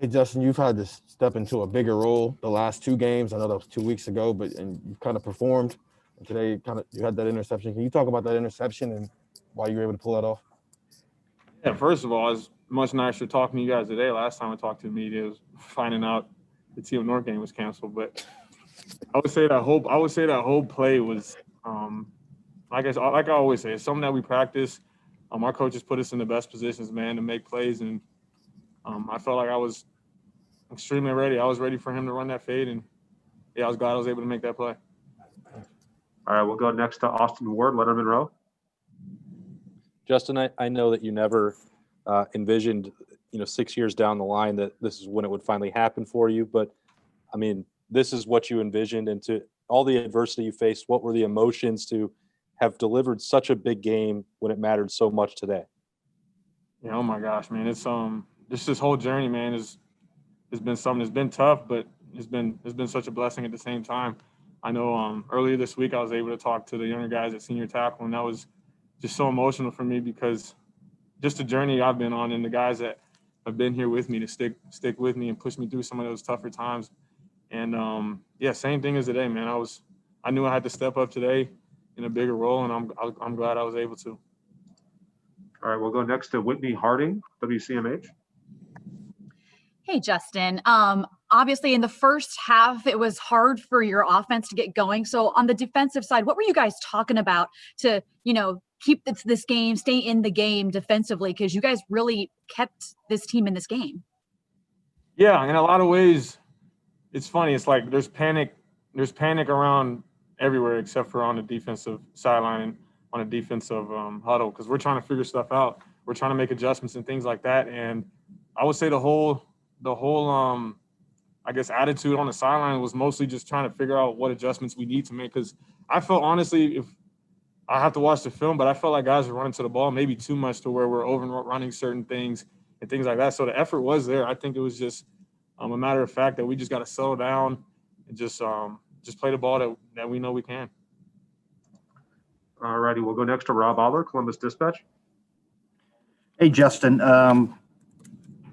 Hey, Justin, you've had to step into a bigger role the last two games. I know that was 2 weeks ago, but and you've kind of performed. And today, you had that interception. Can you talk about that interception and why you were able to pull that off? Yeah, first of all, it's much nicer talking to you guys today. Last time I talked to the media was finding out the TM North game was canceled. But I would say that whole play was like I always say, it's something that we practice. Our coaches put us in the best positions, man, to make plays, and I felt like I was extremely ready. I was ready for him to run that fade, and yeah, I was glad I was able to make that play. All right, we'll go next to Austin Ward, Letterman Row. Justin, I know that you never envisioned, 6 years down the line that this is when it would finally happen for you. But, I mean, this is what you envisioned. And to all the adversity you faced, what were the emotions to have delivered such a big game when it mattered so much today? Yeah, oh my gosh, man, it's just this whole journey, man, has been something that's been tough, but it's been such a blessing at the same time. I know earlier this week I was able to talk to the younger guys at senior tackle, and that was just so emotional for me because just the journey I've been on and the guys that have been here with me to stick with me and push me through some of those tougher times. And yeah, same thing as today, man. I knew I had to step up today in a bigger role, and I'm glad I was able to. All right, we'll go next to Whitney Harding, WCMH. Hey, Justin. Obviously, in the first half, it was hard for your offense to get going. So on the defensive side, what were you guys talking about to, keep this game, stay in the game defensively? Because you guys really kept this team in this game. Yeah, in a lot of ways, it's funny. It's like there's panic around everywhere except for on the defensive sideline and on a defensive huddle because we're trying to figure stuff out. We're trying to make adjustments and things like that. And I would say the whole I guess attitude on the sideline was mostly just trying to figure out what adjustments we need to make. Because I felt honestly, if I have to watch the film, but I felt like guys were running to the ball maybe too much to where we're overrunning certain things and things like that. So the effort was there. I think it was just a matter of fact that we just got to settle down and just play the ball that we know we can. All righty, we'll go next to Rob Aller, Columbus Dispatch. Hey, Justin.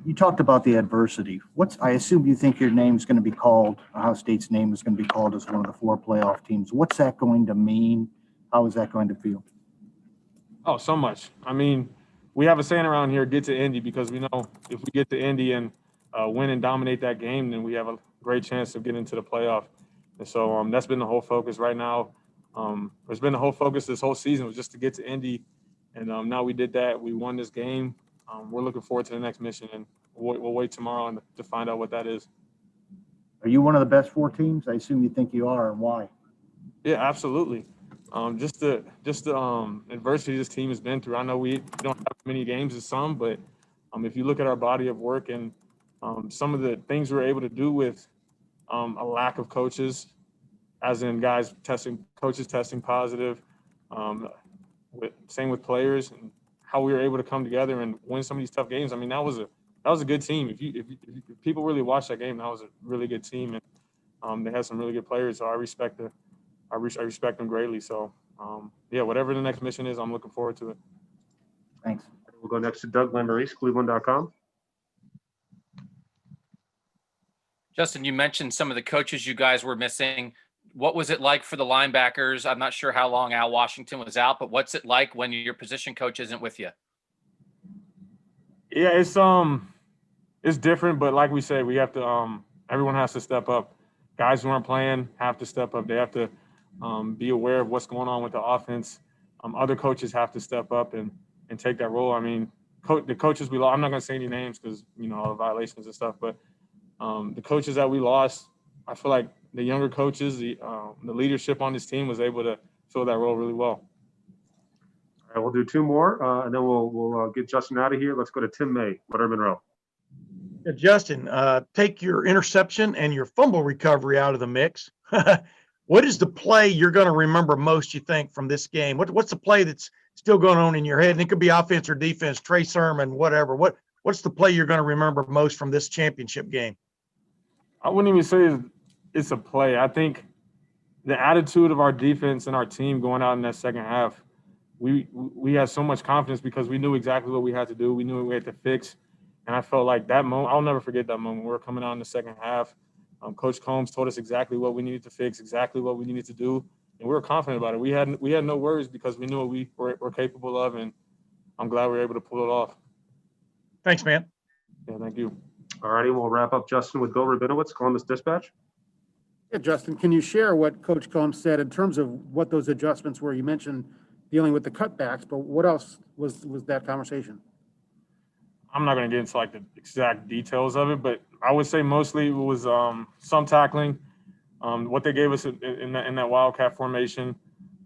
You talked about the adversity. I assume you think your name's going to be called, Ohio State's name is going to be called as one of the 4 playoff teams. What's that going to mean? How is that going to feel? Oh, so much. I mean, we have a saying around here, get to Indy, because we know if we get to Indy and win and dominate that game, then we have a great chance of getting into the playoff. And so that's been the whole focus right now. It's been the whole focus this whole season was just to get to Indy. And now we did that. We won this game. We're looking forward to the next mission, and we'll wait tomorrow to find out what that is. Are you one of the best 4 teams? I assume you think you are, and why? Yeah, absolutely. Just the adversity this team has been through. I know we don't have many games as some, but if you look at our body of work and some of the things we're able to do with a lack of coaches, as in coaches testing positive, same with players, and how we were able to come together and win some of these tough games. I mean, that was a good team. If people really watched that game, that was a really good team, and they had some really good players. So I respect them greatly. So yeah, whatever the next mission is, I'm looking forward to it. Thanks. We'll go next to Doug Lamarice, Cleveland.com. Justin, you mentioned some of the coaches you guys were missing. What was it like for the linebackers? I'm not sure how long Al Washington was out, but what's it like when your position coach isn't with you? Yeah, it's different, but like we said, we have to everyone has to step up. Guys who aren't playing have to step up. They have to be aware of what's going on with the offense. Other coaches have to step up and take that role. I mean, the coaches we lost, I'm not going to say any names because, all the violations and stuff, but the coaches that we lost, I feel like the younger coaches, the leadership on this team was able to fill that role really well. All right, we'll do 2 more, and then we'll get Justin out of here. Let's go to Tim May, Letterman Row. Yeah, Justin, take your interception and your fumble recovery out of the mix. What is the play you're going to remember most, you think, from this game? What's the play that's still going on in your head? And it could be offense or defense, Trey Sermon, whatever. What's the play you're going to remember most from this championship game? I wouldn't even say it's a play. I think the attitude of our defense and our team going out in that second half, we had so much confidence because we knew exactly what we had to do. We knew what we had to fix. And I felt like that moment, I'll never forget that moment. We were coming out in the second half. Coach Combs told us exactly what we needed to fix, exactly what we needed to do. And we were confident about it. We had no worries because we knew what we were capable of. And I'm glad we were able to pull it off. Thanks, man. Yeah, thank you. All righty, we'll wrap up, Justin, with Bill Rabinowitz, Columbus Dispatch. Yeah, Justin, can you share what Coach Combs said in terms of what those adjustments were? You mentioned dealing with the cutbacks, but what else was that conversation? I'm not going to get into like the exact details of it, but I would say mostly it was some tackling. What they gave us in that Wildcat formation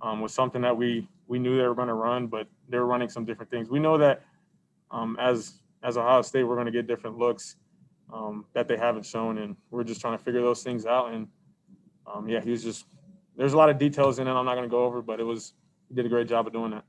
was something that we knew they were going to run, but they were running some different things. We know that as Ohio State, we're going to get different looks that they haven't shown, and we're just trying to figure those things out. And yeah, there's a lot of details in it I'm not going to go over, but he did a great job of doing that.